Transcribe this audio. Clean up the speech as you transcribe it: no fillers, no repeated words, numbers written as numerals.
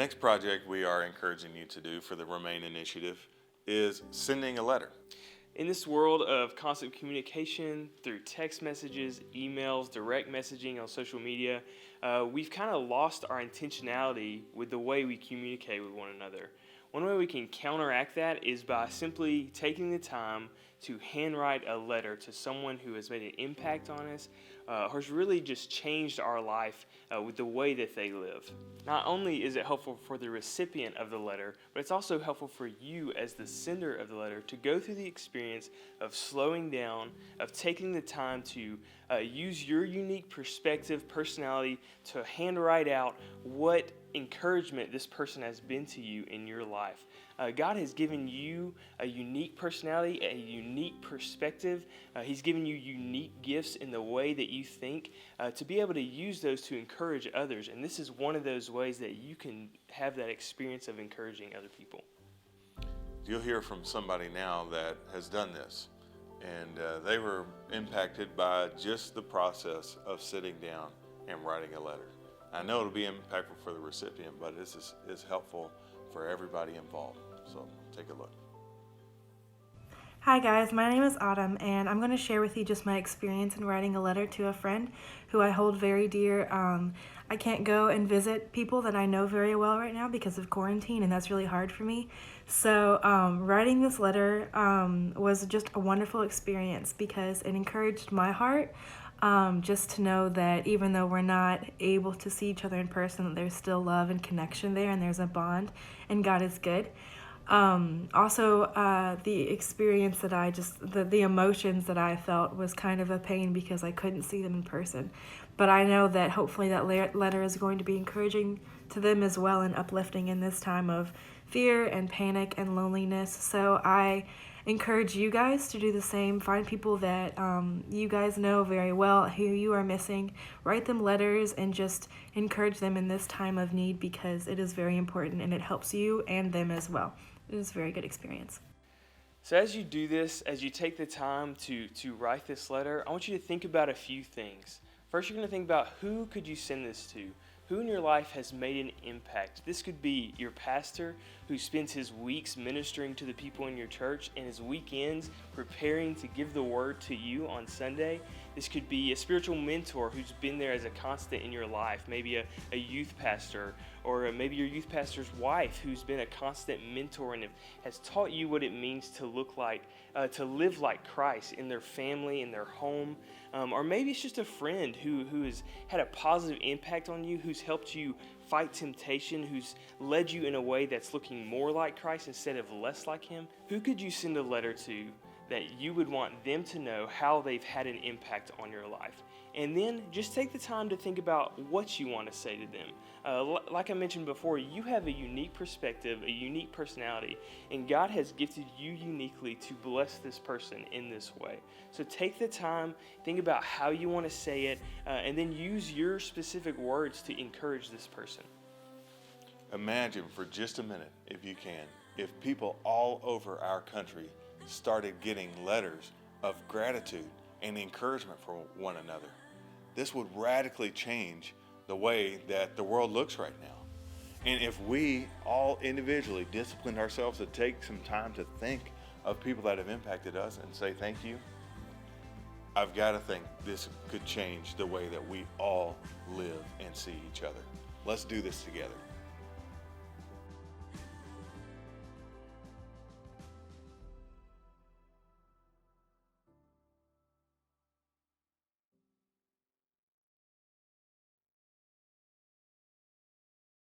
next project we are encouraging you to do for the Remain Initiative is sending a letter. In this world of constant communication through text messages, emails, direct messaging on social media, we've kind of lost our intentionality with the way we communicate with one another. One way we can counteract that is by simply taking the time to handwrite a letter to someone who has made an impact on us or has really just changed our life with the way that they live. Not only is it helpful for the recipient of the letter, but it's also helpful for you as the sender of the letter to go through the experience of slowing down, of taking the time to use your unique perspective, personality to handwrite out what encouragement this person has been to you in your life. God has given you a unique personality, a unique perspective. He's given you unique gifts in the way that you think to be able to use those to encourage others. And this is one of those ways that you can have that experience of encouraging other people. You'll hear from somebody now that has done this, and they were impacted by just the process of sitting down and writing a letter. I know it'll be impactful for the recipient, but this is helpful for everybody involved. So take a look. Hi guys, my name is Autumn, and I'm going to share with you just my experience in writing a letter to a friend who I hold very dear. I can't go and visit people that I know very well right now because of quarantine, and that's really hard for me. So writing this letter was just a wonderful experience because it encouraged my heart just to know that even though we're not able to see each other in person, that there's still love and connection there, and there's a bond, and God is good. The experience that the emotions that I felt was kind of a pain because I couldn't see them in person. But I know that hopefully that letter is going to be encouraging to them as well and uplifting in this time of fear and panic and loneliness. So I encourage you guys to do the same. Find people that you guys know very well who you are missing. Write them letters and just encourage them in this time of need because it is very important and it helps you and them as well. It was a very good experience. So as you do this, as you take the time to write this letter, I want you to think about a few things. First, you're going to think about who could you send this to? Who in your life has made an impact? This could be your pastor who spends his weeks ministering to the people in your church and his weekends preparing to give the word to you on Sunday. This could be a spiritual mentor who's been there as a constant in your life, maybe a youth pastor, or maybe your youth pastor's wife who's been a constant mentor and has taught you what it means to live like Christ in their family, in their home. Or maybe it's just a friend who has had a positive impact on you, who's helped you fight temptation, who's led you in a way that's looking more like Christ instead of less like Him. Who could you send a letter to that you would want them to know how they've had an impact on your life? And then just take the time to think about what you want to say to them. Like I mentioned before, you have a unique perspective, a unique personality, and God has gifted you uniquely to bless this person in this way. So take the time, think about how you want to say it, and then use your specific words to encourage this person. Imagine for just a minute, if you can, if people all over our country started getting letters of gratitude and encouragement for one another. This would radically change the way that the world looks right now. And if we all individually disciplined ourselves to take some time to think of people that have impacted us and say thank you, I've got to think this could change the way that we all live and see each other. Let's do this together.